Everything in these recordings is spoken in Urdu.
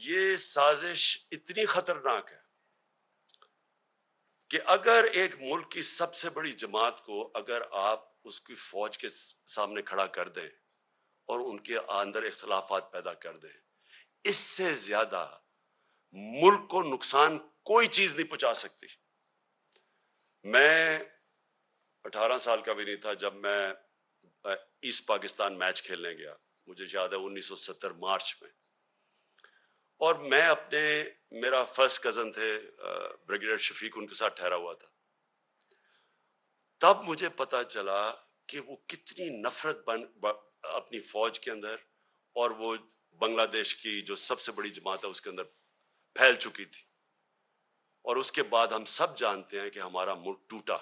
یہ سازش اتنی خطرناک ہے کہ اگر ایک ملک کی سب سے بڑی جماعت کو اگر آپ اس کی فوج کے سامنے کھڑا کر دیں اور ان کے اندر اختلافات پیدا کر دیں، اس سے زیادہ ملک کو نقصان کوئی چیز نہیں پہنچا سکتی۔ میں 18 سال کا بھی نہیں تھا جب میں ایسٹ پاکستان میچ کھیلنے گیا، مجھے یاد ہے 1970 مارچ میں، اور میں میرا فرسٹ کزن تھے بریگیڈیئر شفیق، ان کے ساتھ ٹھہرا ہوا تھا۔ تب مجھے پتا چلا کہ وہ کتنی نفرت اپنی فوج کے اندر اور وہ بنگلہ دیش کی جو سب سے بڑی جماعت ہے اس کے اندر پھیل چکی تھی، اور اس کے بعد ہم سب جانتے ہیں کہ ہمارا ملک ٹوٹا۔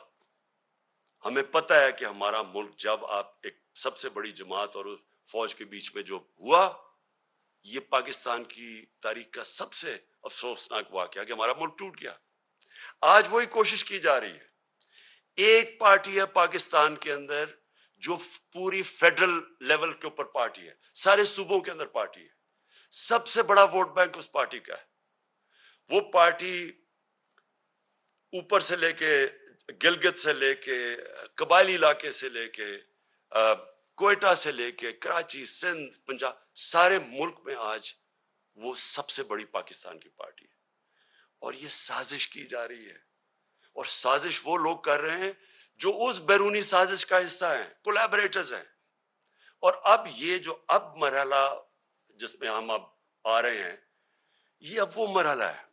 ہمیں پتہ ہے کہ ہمارا ملک جب آپ ایک سب سے بڑی جماعت اور فوج کے بیچ میں جو ہوا، یہ پاکستان کی تاریخ کا سب سے افسوسناک واقعہ کہ ہمارا ملک ٹوٹ گیا۔ آج وہی کوشش کی جا رہی ہے۔ ایک پارٹی ہے پاکستان کے اندر جو پوری فیڈرل لیول کے اوپر پارٹی ہے، سارے صوبوں کے اندر پارٹی ہے، سب سے بڑا ووٹ بینک اس پارٹی کا ہے۔ وہ پارٹی اوپر سے لے کے گلگت سے لے کے قبائلی علاقے سے لے کے کوئٹہ سے لے کے کراچی، سندھ، پنجاب، سارے ملک میں آج وہ سب سے بڑی پاکستان کی پارٹی ہے، اور یہ سازش کی جا رہی ہے، اور سازش وہ لوگ کر رہے ہیں جو اس بیرونی سازش کا حصہ ہیں، کولیبریٹرز ہیں۔ اور اب یہ جو مرحلہ جس میں ہم اب آ رہے ہیں، یہ اب وہ مرحلہ ہے۔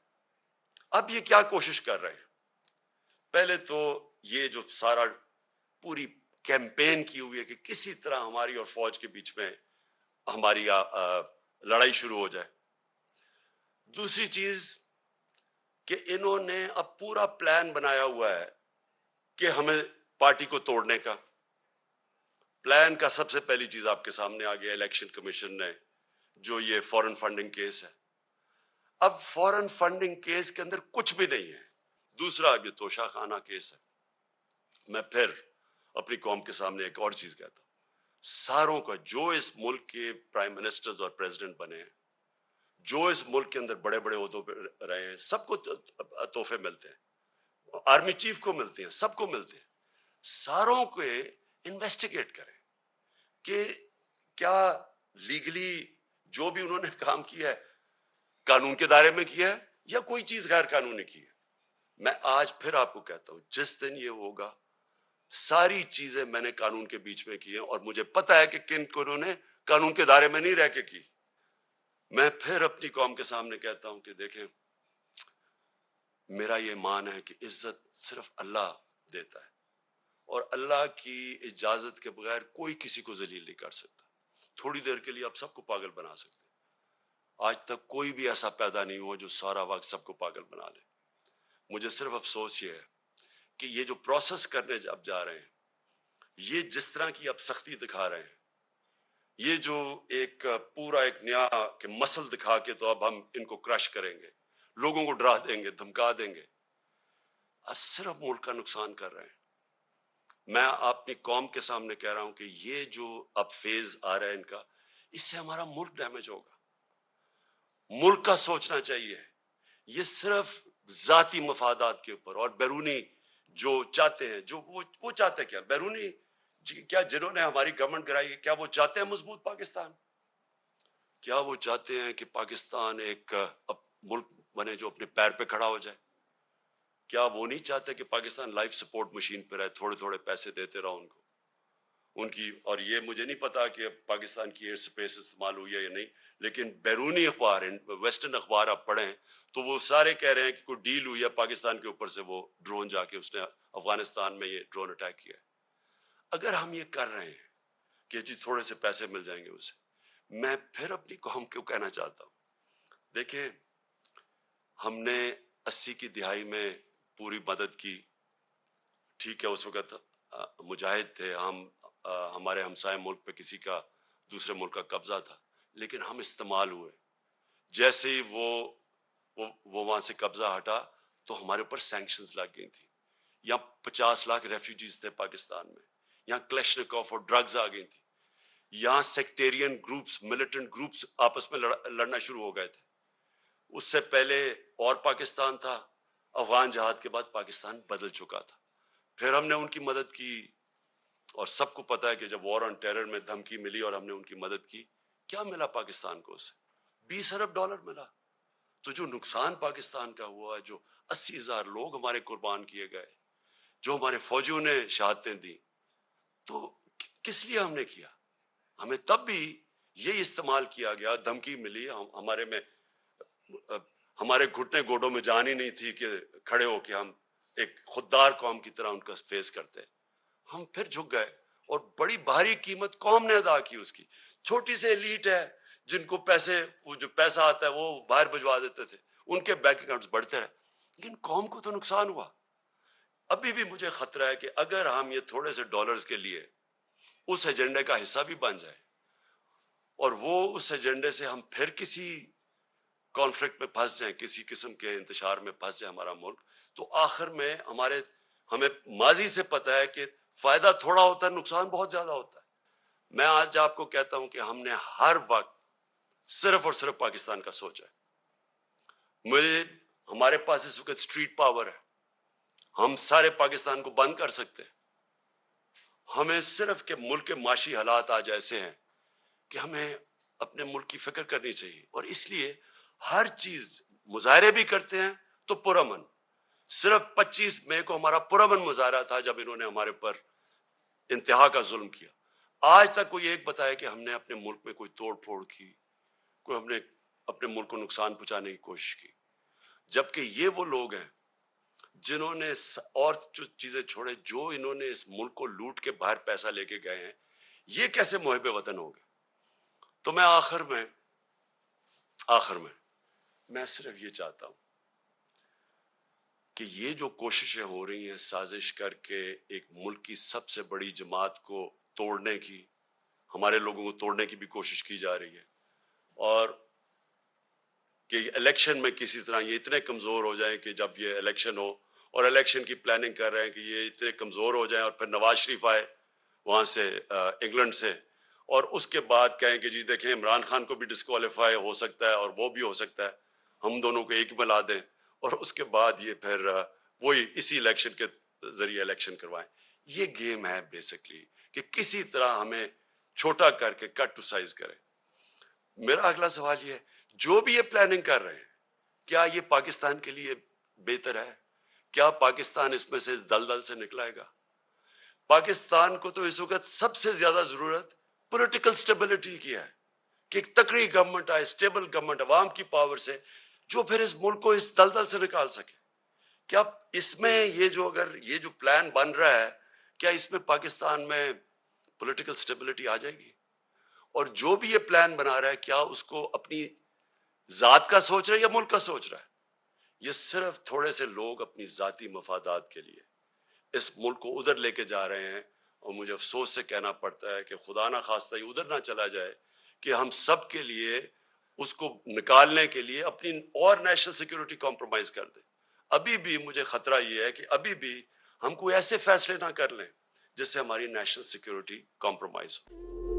اب یہ کیا کوشش کر رہے ہیں؟ پہلے تو یہ جو سارا پوری کیمپین کی ہوئی ہے کہ کسی طرح ہماری اور فوج کے بیچ میں ہماری لڑائی شروع ہو جائے۔ دوسری چیز کہ انہوں نے اب پورا پلان بنایا ہوا ہے کہ ہمیں پارٹی کو توڑنے کا پلان کا سب سے پہلی چیز آپ کے سامنے آ گیا الیکشن کمیشن نے، جو یہ فورن فنڈنگ کیس ہے۔ اب فورن فنڈنگ کیس کے اندر کچھ بھی نہیں ہے۔ دوسرا یہ توشہ خانہ کیس ہے۔ میں پھر اپنی قوم کے سامنے ایک اور چیز کہتا ہوں، ساروں کا جو اس ملک کے پرائم منسٹرز اور پریزیڈنٹ بنے ہیں، جو اس ملک کے اندر بڑے بڑے عہدوں پہ رہے ہیں، سب کو تحفے ملتے ہیں، آرمی چیف کو ملتے ہیں، سب کو ملتے ہیں۔ ساروں کو انویسٹیگیٹ کریں کہ کیا لیگلی جو بھی انہوں نے کام کیا ہے قانون کے دائرے میں کیا ہے یا کوئی چیز غیر قانونی کی ہے۔ میں آج پھر آپ کو کہتا ہوں، جس دن یہ ہوگا ساری چیزیں میں نے قانون کے بیچ میں کی ہیں، اور مجھے پتا ہے کہ کن کو انہوں نے قانون کے دائرے میں نہیں رہ کے کی۔ میں پھر اپنی قوم کے سامنے کہتا ہوں کہ دیکھیں، میرا یہ مان ہے کہ عزت صرف اللہ دیتا ہے، اور اللہ کی اجازت کے بغیر کوئی کسی کو ذلیل نہیں کر سکتا۔ تھوڑی دیر کے لیے آپ سب کو پاگل بنا سکتے ہیں، آج تک کوئی بھی ایسا پیدا نہیں ہوا جو سارا وقت سب کو پاگل بنا لے۔ مجھے صرف افسوس یہ ہے کہ یہ جو پروسیس کرنے اب جا رہے ہیں، یہ جس طرح کی اب سختی دکھا رہے ہیں، یہ جو ایک پورا ایک نیا کہ مسل دکھا کے تو اب ہم ان کو کرش کریں گے، لوگوں کو ڈرا دیں گے، دھمکا دیں گے، اب صرف ملک کا نقصان کر رہے ہیں۔ میں اپنی قوم کے سامنے کہہ رہا ہوں کہ یہ جو اب فیز آ رہا ہے ان کا، اس سے ہمارا ملک ڈیمیج ہوگا۔ ملک کا سوچنا چاہیے۔ یہ صرف ذاتی مفادات کے اوپر اور بیرونی جو چاہتے ہیں، جو وہ چاہتے کیا بیرونی، کیا جنہوں نے ہماری گورنمنٹ کرائی ہے، کیا وہ چاہتے ہیں مضبوط پاکستان؟ کیا وہ چاہتے ہیں کہ پاکستان ایک ملک بنے جو اپنے پیر پہ کھڑا ہو جائے؟ کیا وہ نہیں چاہتے کہ پاکستان لائف سپورٹ مشین پہ رہے، تھوڑے تھوڑے پیسے دیتے رہو ان کی؟ اور یہ مجھے نہیں پتا کہ پاکستان کی ایئر سپیس استعمال ہوئی ہے یا نہیں، لیکن بیرونی اخبار، ویسٹرن اخبار آپ پڑھیں تو وہ سارے کہہ رہے ہیں کہ کوئی ڈیل ہوئی ہے پاکستان کے اوپر سے، وہ ڈرون جا کے اس نے افغانستان میں یہ ڈرون اٹیک کیا ہے۔ اگر ہم یہ کر رہے ہیں کہ جی تھوڑے سے پیسے مل جائیں گے اسے، میں پھر اپنی قوم کو کہنا چاہتا ہوں، دیکھیں ہم نے 80 کی دہائی میں پوری مدد کی، ٹھیک ہے، اس وقت مجاہد تھے ہم، ہمارے ہمسائے ملک پہ کسی کا دوسرے ملک کا قبضہ تھا، لیکن ہم استعمال ہوئے۔ جیسے ہی وہ وہاں سے قبضہ ہٹا تو ہمارے اوپر سینکشنز لگ گئی تھی۔ یہاں 50 لاکھ ریفیوجیز تھے پاکستان میں، یہاں کلیشنکوف اور ڈرگز آ گئی تھی، یہاں سیکٹیرین گروپس، ملیٹنٹ گروپس آپس میں لڑنا شروع ہو گئے تھے۔ اس سے پہلے اور پاکستان تھا، افغان جہاد کے بعد پاکستان بدل چکا تھا، پھر ہم نے ان کی مدد کی، اور سب کو پتا ہے کہ جب وار آن ٹیرر میں دھمکی ملی اور ہم نے ان کی مدد کی، کیا ملا پاکستان کو؟ اس سے $20 ارب ملا۔ تو جو نقصان پاکستان کا ہوا، جو 80,000 لوگ ہمارے قربان کیے گئے، جو ہمارے فوجیوں نے شہادتیں دی، تو کس لیے ہم نے کیا؟ ہمیں تب بھی یہ استعمال کیا گیا، دھمکی ملی، ہمارے میں ہمارے گھٹنے گوڈوں میں جان ہی نہیں تھی کہ کھڑے ہو کے ہم ایک خوددار قوم کی طرح ان کا فیس کرتے، ہم پھر جھک گئے، اور بڑی بھاری قیمت قوم نے ادا کی اس کی۔ چھوٹی سے ایلیٹ ہے جن کو وہ جو پیسہ آتا ہے وہ باہر بھجوا دیتے تھے، ان کے بینک اکاؤنٹس بڑھتے رہے، لیکن قوم کو تو نقصان ہوا۔ ابھی بھی مجھے خطرہ ہے کہ اگر ہم یہ تھوڑے سے ڈالرز کے لیے اس ایجنڈے کا حصہ بھی بن جائے، اور وہ اس ایجنڈے سے ہم پھر کسی کانفلکٹ میں پھنس جائیں، کسی قسم کے انتشار میں پھنس جائے ہمارا ملک، تو آخر میں ہمیں ماضی سے پتہ ہے کہ فائدہ تھوڑا ہوتا ہے، نقصان بہت زیادہ ہوتا ہے۔ میں آج آپ کو کہتا ہوں کہ ہم نے ہر وقت صرف اور صرف پاکستان کا سوچا ہے۔ ہمارے پاس اس وقت اسٹریٹ پاور ہے، ہم سارے پاکستان کو بند کر سکتے ہیں۔ ہمیں صرف کہ ملک کے معاشی حالات آج ایسے ہیں کہ ہمیں اپنے ملک کی فکر کرنی چاہیے، اور اس لیے ہر چیز مظاہرے بھی کرتے ہیں تو پرامن۔ صرف 25 مئی کو ہمارا پرامن مظاہرہ تھا جب انہوں نے ہمارے پر انتہا کا ظلم کیا۔ آج تک کوئی ایک بتایا کہ ہم نے اپنے ملک میں کوئی توڑ پھوڑ کی، کوئی ہم نے اپنے ملک کو نقصان پہنچانے کی کوشش کی، جبکہ یہ وہ لوگ ہیں جنہوں نے اور جو چیزیں چھوڑے، جو انہوں نے اس ملک کو لوٹ کے باہر پیسہ لے کے گئے ہیں، یہ کیسے محب وطن ہو گئے؟ تو میں آخر میں میں صرف یہ چاہتا ہوں کہ یہ جو کوششیں ہو رہی ہیں سازش کر کے ایک ملک کی سب سے بڑی جماعت کو توڑنے کی، ہمارے لوگوں کو توڑنے کی بھی کوشش کی جا رہی ہے، اور کہ الیکشن میں کسی طرح یہ اتنے کمزور ہو جائیں کہ جب یہ الیکشن ہو، اور الیکشن کی پلاننگ کر رہے ہیں کہ یہ اتنے کمزور ہو جائیں، اور پھر نواز شریف آئے وہاں سے انگلینڈ سے، اور اس کے بعد کہیں کہ جی دیکھیں عمران خان کو بھی ڈسکوالیفائی ہو سکتا ہے اور وہ بھی ہو سکتا ہے، ہم دونوں کو ایک ملا دیں، اور اس کے بعد یہ پھر وہی اسی الیکشن کے ذریعے الیکشن کروائیں۔ یہ گیم ہے بیسکلی کہ کسی طرح ہمیں چھوٹا کر کے کٹ ٹو سائز کریں۔ میرا اگلا سوال یہ ہے، جو بھی یہ پلاننگ کر رہے ہیں، کیا یہ پاکستان کے لیے بہتر ہے؟ کیا پاکستان اس میں سے اس دلدل سے نکلائے گا؟ پاکستان کو تو اس وقت سب سے زیادہ ضرورت پولیٹیکل سٹیبلٹی کی ہے، کہ ایک تکڑی گورنمنٹ آئے، سٹیبل گورنمنٹ عوام کی پاور سے، جو پھر اس ملک کو اس دلدل سے نکال سکے۔ کیا اس میں یہ جو پلان بن رہا ہے، کیا اس میں پاکستان میں پولیٹیکل سٹیبلٹی آ جائے گی؟ اور جو بھی یہ پلان بنا رہا ہے، کیا اس کو اپنی ذات کا سوچ رہا ہے یا ملک کا سوچ رہا ہے؟ یہ صرف تھوڑے سے لوگ اپنی ذاتی مفادات کے لیے اس ملک کو ادھر لے کے جا رہے ہیں، اور مجھے افسوس سے کہنا پڑتا ہے کہ خدا نہ خواستہ یہ ادھر نہ چلا جائے کہ ہم سب کے لیے اس کو نکالنے کے لیے اپنی اور نیشنل سیکیورٹی کمپرومائز کر دیں۔ ابھی بھی مجھے خطرہ یہ ہے کہ ابھی بھی ہم کوئی ایسے فیصلے نہ کر لیں جس سے ہماری نیشنل سیکیورٹی کمپرومائز ہو۔